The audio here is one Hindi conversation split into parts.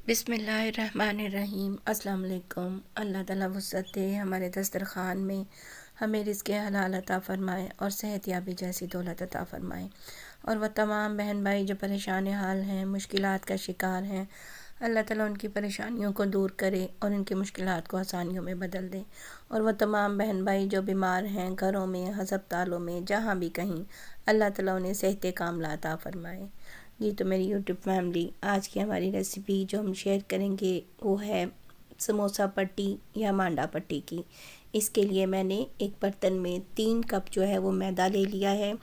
बिस्मिल्लाहिर्रहमानिर्रहीम। अस्सलाम वालेकुम। अल्लाह ताला वुसअत दे हमारे दस्तरख़ान में, हमें रिज़्क़ हलाल अता फ़रमाए और सेहतयाबी जैसी दौलत अता फ़रमाए। और वह तमाम बहन भाई जो परेशान हाल हैं, मुश्किलात का शिकार हैं, अल्लाह ताला उनकी परेशानियों को दूर करे और उनकी मुश्किलात को आसानियों में बदल दे। और वह तमाम बहन भाई जो बीमार हैं, घरों में, हस्पतालों में, जहाँ भी कहीं, अल्लाह ताला उन्हें सेहत कामिला अता फ़रमाए। जी तो मेरी यूट्यूब फैमिली, आज की हमारी रेसिपी जो हम शेयर करेंगे वो है समोसा पट्टी या मांडा पट्टी की। इसके लिए मैंने एक बर्तन में 3 कप जो है वो मैदा ले लिया है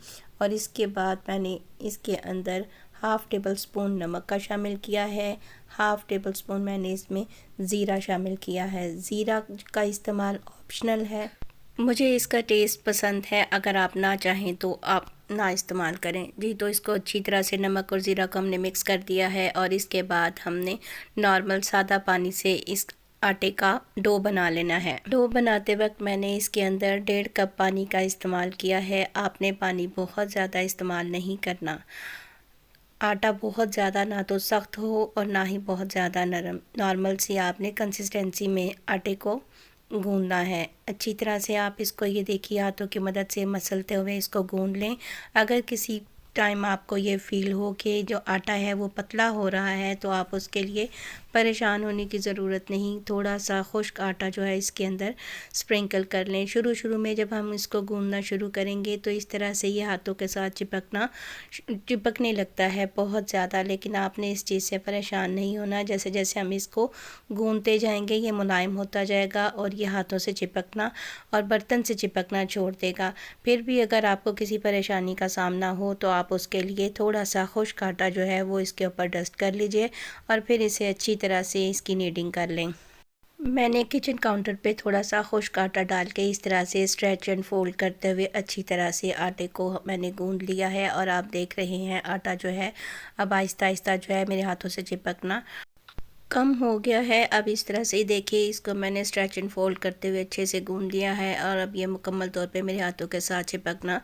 और इसके बाद मैंने इसके अंदर हाफ़ टेबल स्पून नमक का शामिल किया है। हाफ़ टेबल स्पून मैंने इसमें ज़ीरा शामिल किया है। ज़ीरा का इस्तेमाल ऑप्शनल है, मुझे इसका टेस्ट पसंद है, अगर आप ना चाहें तो आप ना इस्तेमाल करें। जी तो इसको अच्छी तरह से नमक और ज़ीरा को हमने मिक्स कर दिया है और इसके बाद हमने नॉर्मल सादा पानी से इस आटे का डो बना लेना है। डो बनाते वक्त मैंने इसके अंदर 1.5 कप पानी का इस्तेमाल किया है। आपने पानी बहुत ज़्यादा इस्तेमाल नहीं करना। आटा बहुत ज़्यादा ना तो सख्त हो और ना ही बहुत ज़्यादा नरम, नॉर्मल सी आपने कंसिस्टेंसी में आटे को गूंदना है। अच्छी तरह से आप इसको ये देखिए हाथों की मदद से मसलते हुए इसको गूंद लें। अगर किसी टाइम आपको ये फ़ील हो कि जो आटा है वो पतला हो रहा है तो आप उसके लिए परेशान होने की ज़रूरत नहीं। थोड़ा सा खुश्क आटा जो है इसके अंदर स्प्रिंकल कर लें। शुरू में जब हम इसको गूंदना शुरू करेंगे तो इस तरह से ये हाथों के साथ चिपकने लगता है बहुत ज़्यादा, लेकिन आपने इस चीज़ से परेशान नहीं होना। जैसे जैसे हम इसको गूंदते जाएंगे ये मुलायम होता जाएगा और ये हाथों से चिपकना और बर्तन से चिपकना छोड़ देगा। फिर भी अगर आपको किसी परेशानी का सामना हो तो आप उसके लिए थोड़ा सा खुश्क आटा जो है वो इसके ऊपर डस्ट कर लीजिए और फिर इसे अच्छी तरह से इसकी नीडिंग कर लें। मैंने किचन काउंटर पे थोड़ा सा खुश्क आटा डाल के इस तरह से स्ट्रेच एंड फोल्ड करते हुए अच्छी तरह से आटे को मैंने गूंद लिया है और आप देख रहे हैं आटा जो है अब आहिस्ता आहिस्ता जो है मेरे हाथों से चिपकना कम हो गया है। अब इस तरह से देखिए इसको मैंने स्ट्रेच एंड फोल्ड करते हुए अच्छे से गूंद लिया है और अब ये मुकम्मल तौर पे मेरे हाथों के साथ चिपकना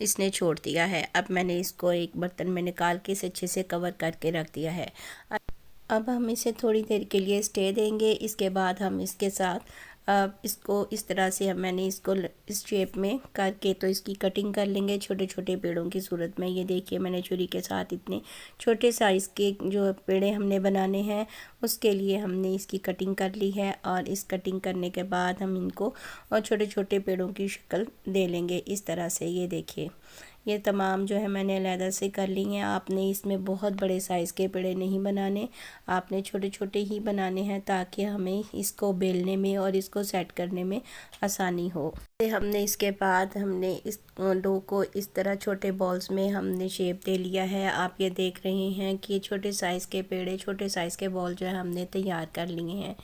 इसने छोड़ दिया है। अब मैंने इसको एक बर्तन में निकाल के इसे अच्छे से कवर करके रख दिया है। अब हम इसे थोड़ी देर के लिए स्टे देंगे। इसके बाद हम इसके साथ इसको इस तरह से मैंने इसको इस शेप में करके तो इसकी कटिंग कर लेंगे छोटे छोटे पेड़ों की सूरत में। ये देखिए मैंने छुरी के साथ इतने छोटे साइज़ के जो पेड़े हमने बनाने हैं उसके लिए हमने इसकी कटिंग कर ली है और इस कटिंग करने के बाद हम इनको और छोटे छोटे पेड़ों की शक्ल दे लेंगे इस तरह से। ये देखिए ये तमाम जो है मैंने अलहदा से कर ली हैं। आपने इसमें बहुत बड़े साइज़ के पेड़े नहीं बनाने, आपने छोटे छोटे ही बनाने हैं ताकि हमें इसको बेलने में और इसको सेट करने में आसानी हो। हमने इसके बाद हमने इस डो को इस तरह छोटे बॉल्स में हमने शेप दे लिया है। आप ये देख रहे हैं कि छोटे साइज़ के पेड़े, छोटे साइज़ के बॉल जो है हमने तैयार कर लिए हैं।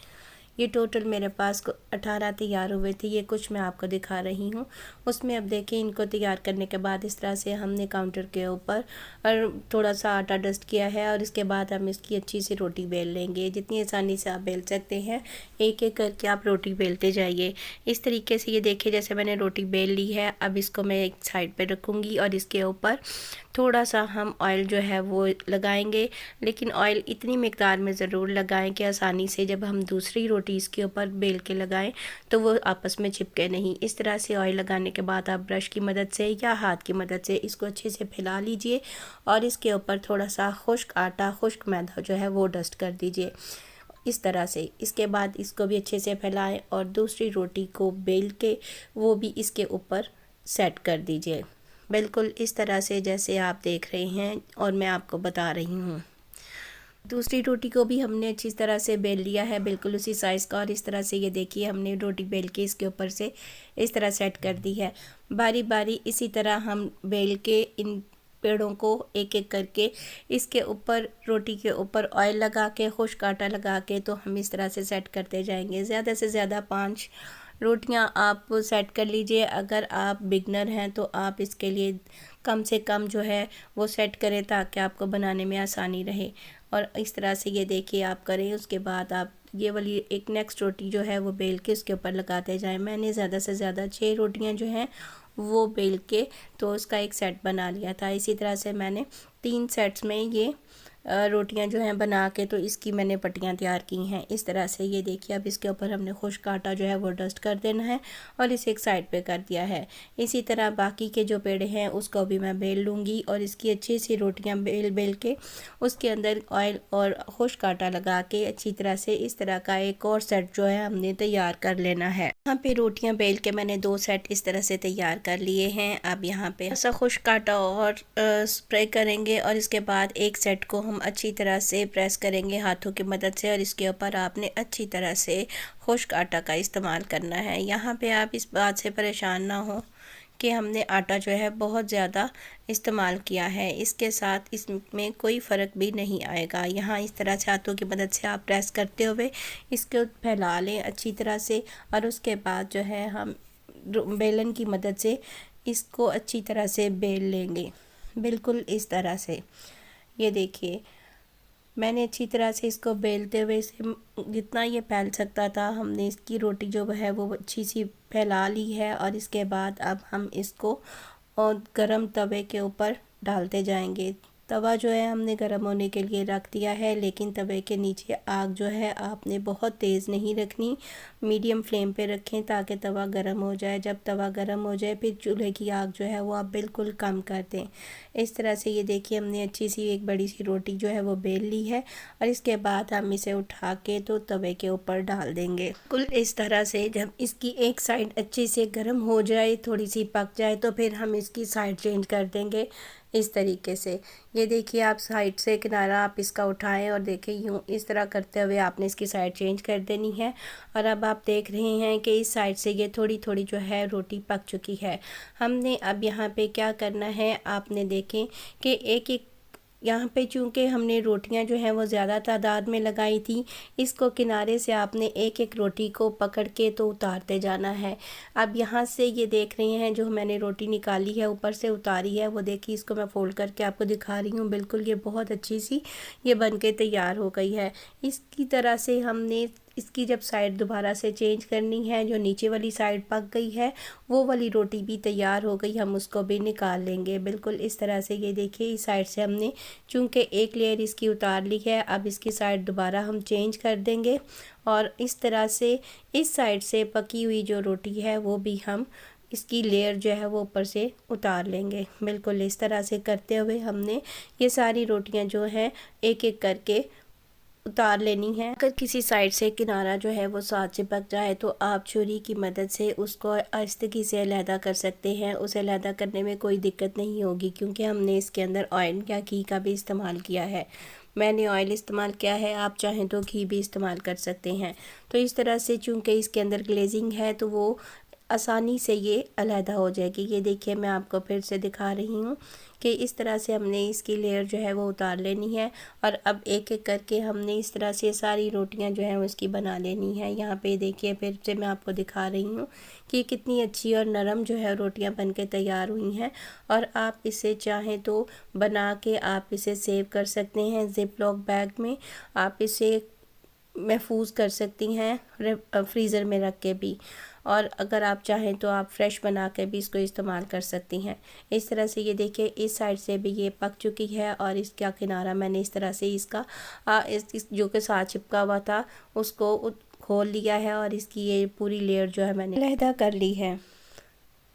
ये टोटल मेरे पास 18 तैयार हुए थे। ये कुछ मैं आपको दिखा रही हूँ उसमें। अब देखिए इनको तैयार करने के बाद इस तरह से हमने काउंटर के ऊपर और थोड़ा सा आटा डस्ट किया है और इसके बाद हम इसकी अच्छी सी रोटी बेल लेंगे। जितनी आसानी से आप बेल सकते हैं एक एक करके आप रोटी बेलते जाइए इस तरीके से। ये देखिए जैसे मैंने रोटी बेल ली है। अब इसको मैं एक साइड पर रखूँगी और इसके ऊपर थोड़ा सा हम ऑयल जो है वो लगाएंगे, लेकिन ऑयल इतनी मिकदार में ज़रूर लगाएं कि आसानी से जब हम दूसरी रोटी इसके ऊपर बेल के लगाएं तो वो आपस में चिपके नहीं। इस तरह से ऑयल लगाने के बाद आप ब्रश की मदद से या हाथ की मदद से इसको अच्छे से फैला लीजिए और इसके ऊपर थोड़ा सा खुश्क आटा, खुश्क मैदा जो है वो डस्ट कर दीजिए इस तरह से। इसके बाद इसको भी अच्छे से फैलाएं और दूसरी रोटी को बेल के वो भी इसके ऊपर सेट कर दीजिए बिल्कुल इस तरह से जैसे आप देख रहे हैं और मैं आपको बता रही हूँ। दूसरी रोटी को भी हमने अच्छी तरह से बेल लिया है बिल्कुल उसी साइज़ का और इस तरह से ये देखिए हमने रोटी बेल के इसके ऊपर से इस तरह सेट कर दी है। बारी बारी इसी तरह हम बेल के इन पेड़ों को एक एक करके इसके ऊपर रोटी के ऊपर ऑयल लगा के खुश्क आटा लगा के तो हम इस तरह से सेट करते जाएंगे। ज़्यादा से ज़्यादा 5 रोटियां आप सेट कर लीजिए। अगर आप बिगनर हैं तो आप इसके लिए कम से कम जो है वो सेट करें ताकि आपको बनाने में आसानी रहे। और इस तरह से ये देखिए आप करें। उसके बाद आप ये वाली एक नेक्स्ट रोटी जो है वो बेल के उसके ऊपर लगाते जाएं। मैंने ज़्यादा से ज़्यादा 6 रोटियां जो हैं वो बेल के तो उसका एक सेट बना लिया था। इसी तरह से मैंने 3 सेट्स में ये रोटियां जो हैं बना के, तो इसकी मैंने पट्टियां तैयार की हैं इस तरह से। ये देखिए, अब इसके ऊपर हमने खुश्क आटा जो है वो डस्ट कर देना है और इसे एक साइड पे कर दिया है। इसी तरह बाकी के जो पेड़े हैं उसको भी मैं बेल लूँगी और इसकी अच्छी सी रोटियाँ बेल बेल के उसके अंदर ऑयल और खुश्क आटा लगा के अच्छी तरह से इस तरह का एक और सेट जो है हमने तैयार कर लेना है। यहाँ पे रोटियाँ बेल के मैंने 2 सेट इस तरह से तैयार कर लिए हैं। अब यहाँ पे ऐसा खुश्क आटा और स्प्रे करेंगे और इसके बाद एक सेट को हम अच्छी तरह से प्रेस करेंगे हाथों की मदद से और इसके ऊपर आपने अच्छी तरह से खुश्क आटा का इस्तेमाल करना है। यहाँ पे आप इस बात से परेशान ना हो कि हमने आटा जो है बहुत ज़्यादा इस्तेमाल किया है, इसके साथ इसमें कोई फ़र्क भी नहीं आएगा। यहाँ इस तरह से हाथों की मदद से आप प्रेस करते हुए इसको फैला लें अच्छी तरह से और उसके बाद जो है हम बेलन की मदद से इसको अच्छी तरह से बेल लेंगे, बिल्कुल इस तरह से। ये देखिए, मैंने अच्छी तरह से इसको बेलते हुए इसे जितना ये फैल सकता था हमने इसकी रोटी जो है वो अच्छी सी फैला ली है। और इसके बाद अब हम इसको और गरम तवे के ऊपर डालते जाएंगे। तवा जो है हमने गर्म होने के लिए रख दिया है, लेकिन तवे के नीचे आग जो है आपने बहुत तेज़ नहीं रखनी, मीडियम फ्लेम पे रखें ताकि तवा गर्म हो जाए। जब तवा गर्म हो जाए फिर चूल्हे की आग जो है वो आप बिल्कुल कम कर दें। इस तरह से ये देखिए, हमने अच्छी सी एक बड़ी सी रोटी जो है वो बेल ली है और इसके बाद हम इसे उठा के तो तवे के ऊपर डाल देंगे। कुल इस तरह से जब इसकी एक साइड अच्छे से गर्म हो जाए, थोड़ी सी पक जाए, तो फिर हम इसकी साइड चेंज कर देंगे इस तरीके से। ये देखिए, आप साइड से किनारा आप इसका उठाएं और देखें, यूँ इस तरह करते हुए आपने इसकी साइड चेंज कर देनी है। और अब आप देख रहे हैं कि इस साइड से ये थोड़ी थोड़ी जो है रोटी पक चुकी है। हमने अब यहाँ पे क्या करना है, आपने देखें कि एक एक यहाँ पे चूँकि हमने रोटियाँ जो हैं वो ज़्यादा तादाद में लगाई थी, इसको किनारे से आपने एक एक रोटी को पकड़ के तो उतारते जाना है। अब यहाँ से ये देख रहे हैं जो मैंने रोटी निकाली है ऊपर से उतारी है, वो देखिए, इसको मैं फ़ोल्ड करके आपको दिखा रही हूँ। बिल्कुल ये बहुत अच्छी सी ये बन के तैयार हो गई है। इसकी तरह से हमने इसकी जब साइड दोबारा से चेंज करनी है, जो नीचे वाली साइड पक गई है वो वाली रोटी भी तैयार हो गई, हम उसको भी निकाल लेंगे। बिल्कुल इस तरह से ये देखिए, इस साइड से हमने चूँकि एक लेयर इसकी उतार ली है, अब इसकी साइड दोबारा हम चेंज कर देंगे और इस तरह से इस साइड से पकी हुई जो रोटी है वो भी हम इसकी लेयर जो है वो ऊपर से उतार लेंगे। बिल्कुल इस तरह से करते हुए हमने ये सारी रोटियां जो हैं एक एक करके उतार लेनी है। अगर किसी साइड से किनारा जो है वो साथ चिपक जाए तो आप छुरी की मदद से उसको आहिस्तगी से अलहदा कर सकते हैं। उसे अलहदा करने में कोई दिक्कत नहीं होगी क्योंकि हमने इसके अंदर ऑयल या घी का भी इस्तेमाल किया है। मैंने ऑयल इस्तेमाल किया है, आप चाहें तो घी भी इस्तेमाल कर सकते हैं। तो इस तरह से चूँकि इसके अंदर ग्लेजिंग है तो वो आसानी से ये अलहदा हो जाएगी। ये देखिए, मैं आपको फिर से दिखा रही हूँ कि इस तरह से हमने इसकी लेयर जो है वो उतार लेनी है और अब एक एक करके हमने इस तरह से सारी रोटियां जो हैं उसकी बना लेनी है। यहाँ पे देखिए, फिर से मैं आपको दिखा रही हूँ कि कितनी अच्छी और नरम जो है रोटियां बन के तैयार हुई हैं। और आप इसे चाहें तो बना के आप इसे सेव कर सकते हैं ज़िप लॉक बैग में, आप इसे महफूज कर सकती हैं फ्रीज़र में रख के भी, और अगर आप चाहें तो आप फ्रेश बना के भी इसको इस्तेमाल कर सकती हैं। इस तरह से ये देखिए, इस साइड से भी ये पक चुकी है और इसका किनारा मैंने इस तरह से इसका इस जो के साथ चिपका हुआ था उसको खोल लिया है और इसकी ये पूरी लेयर जो है मैंने अलहदा कर ली है।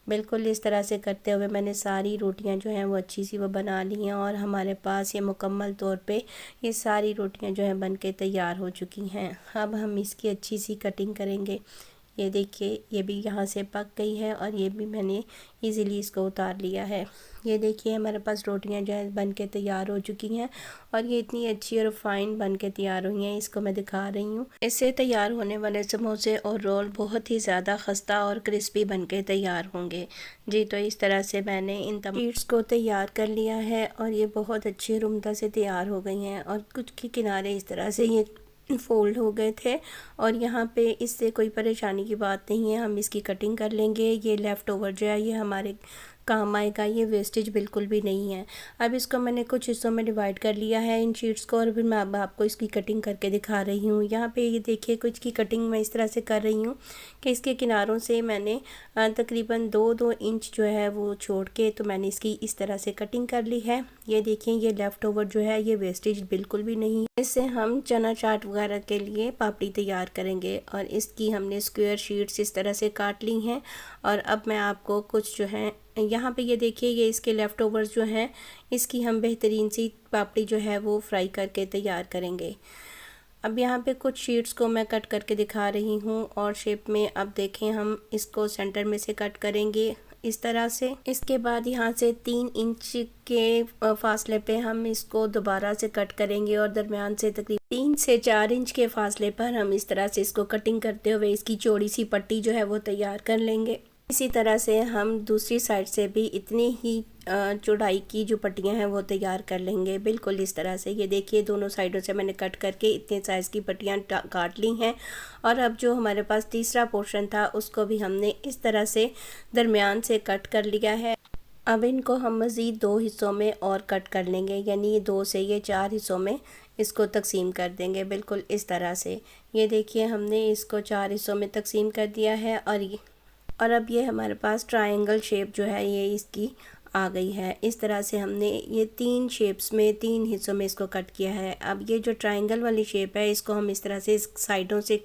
बिल्कुल इस तरह से करते हुए मैंने सारी रोटियां जो हैं वो अच्छी सी वो बना ली हैं और हमारे पास ये मुकम्मल तौर पे ये सारी रोटियां जो हैं बन के तैयार हो चुकी हैं। अब हम इसकी अच्छी सी कटिंग करेंगे। ये देखिए, ये भी यहाँ से पक गई है और ये भी मैंने इजीली इसको उतार लिया है। ये देखिए, हमारे पास रोटियां जो है बन के तैयार हो चुकी हैं और ये इतनी अच्छी और फाइन बन के तैयार हुई हैं, इसको मैं दिखा रही हूँ। इससे तैयार होने वाले समोसे और रोल बहुत ही ज़्यादा खस्ता और क्रिस्पी बन के तैयार होंगे जी। तो इस तरह से मैंने इन तमाम शीट्स को तैयार कर लिया है और ये बहुत अच्छी और उम्दा से तैयार हो गई हैं और कुछ के किनारे इस तरह से ये फ़ोल्ड हो गए थे और यहाँ पे इससे कोई परेशानी की बात नहीं है, हम इसकी कटिंग कर लेंगे। ये लेफ़्ट ओवर जो है ये हमारे काम आएगा, ये वेस्टेज बिल्कुल भी नहीं है। अब इसको मैंने कुछ हिस्सों में डिवाइड कर लिया है इन शीट्स को, और फिर मैं अब आपको इसकी कटिंग करके दिखा रही हूँ। यहाँ पे ये देखिए कुछ की कटिंग मैं इस तरह से कर रही हूँ कि इसके किनारों से मैंने तकरीबन 2-2 इंच जो है वो छोड़ के तो मैंने इसकी इस तरह से कटिंग कर ली है। ये देखें, ये लेफ़्ट ओवर जो है ये वेस्टेज बिल्कुल भी नहीं है। इससे हम चना चाट वगैरह के लिए पापड़ी तैयार करेंगे, और इसकी हमने स्क्वायर शीट्स इस तरह से काट ली हैं। और अब मैं आपको कुछ जो है यहाँ पे ये देखिए, ये इसके लेफ़्ट ओवर्स जो हैं इसकी हम बेहतरीन सी पापड़ी जो है वो फ्राई करके तैयार करेंगे। अब यहाँ पे कुछ शीट्स को मैं कट करके दिखा रही हूँ और शेप में। अब देखें, हम इसको सेंटर में से कट करेंगे इस तरह से। इसके बाद यहाँ से 3 इंच के फासले पे हम इसको दोबारा से कट करेंगे, और दरमियान से तकरीबन 3 से 4 इंच के फासले पर हम इस तरह से इसको कटिंग करते हुए इसकी चौड़ी सी पट्टी जो है वो तैयार कर लेंगे। इसी तरह से हम दूसरी साइड से भी इतनी ही चौड़ाई की जो पट्टियां हैं वो तैयार कर लेंगे, बिल्कुल इस तरह से। ये देखिए, दोनों साइडों से मैंने कट करके इतने साइज़ की पट्टियां काट ली हैं। और अब जो हमारे पास तीसरा पोर्शन था उसको भी हमने इस तरह से दरमियान से कट कर लिया है। अब इनको हम मज़ीद 2 हिस्सों में और कट कर लेंगे, यानी 2 से ये 4 हिस्सों में इसको तकसीम कर देंगे, बिल्कुल इस तरह से। ये देखिए, हमने इसको 4 हिस्सों में तकसीम कर दिया है, और अब ये हमारे पास ट्रायंगल शेप जो है ये इसकी आ गई है। इस तरह से हमने ये 3 शेप्स में 3 हिस्सों में इसको कट किया है। अब ये जो ट्रायंगल वाली शेप है इसको हम इस तरह से साइडों से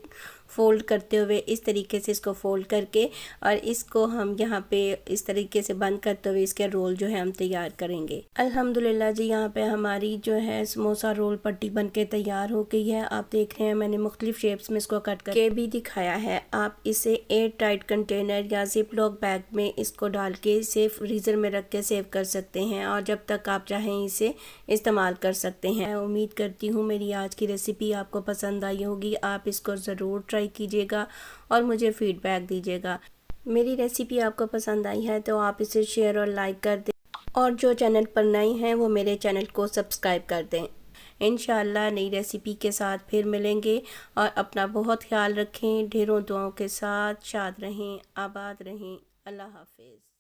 फ़ोल्ड करते हुए इस तरीके से इसको फ़ोल्ड करके, और इसको हम यहाँ पे इस तरीके से बंद करते हुए इसके रोल जो है हम तैयार करेंगे। अल्हम्दुलिल्लाह जी, यहाँ पे हमारी जो है समोसा रोल पट्टी बन के तैयार हो गई है। आप देख रहे हैं, मैंने मुख्तलिफ शेप्स में इसको कट करके भी दिखाया है। आप इसे एयर टाइट कंटेनर या जिप लॉक बैग में इसको डाल के इसे फ्रीज़र में रख के सेव कर सकते हैं, और जब तक आप चाहें इसे इस्तेमाल कर सकते हैं। उम्मीद करती हूँ मेरी आज की रेसिपी आपको पसंद आई होगी। आप इसको ज़रूर ट्राई कीजिएगा और मुझे फीडबैक दीजिएगा। मेरी रेसिपी आपको पसंद आई है तो आप इसे शेयर और लाइक कर दें, और जो चैनल पर नए हैं वो मेरे चैनल को सब्सक्राइब कर दें। इंशाअल्लाह नई रेसिपी के साथ फिर मिलेंगे, और अपना बहुत ख्याल रखें। ढेरों दुआओं के साथ शाद रहें, आबाद रहें। अल्लाह हाफिज़।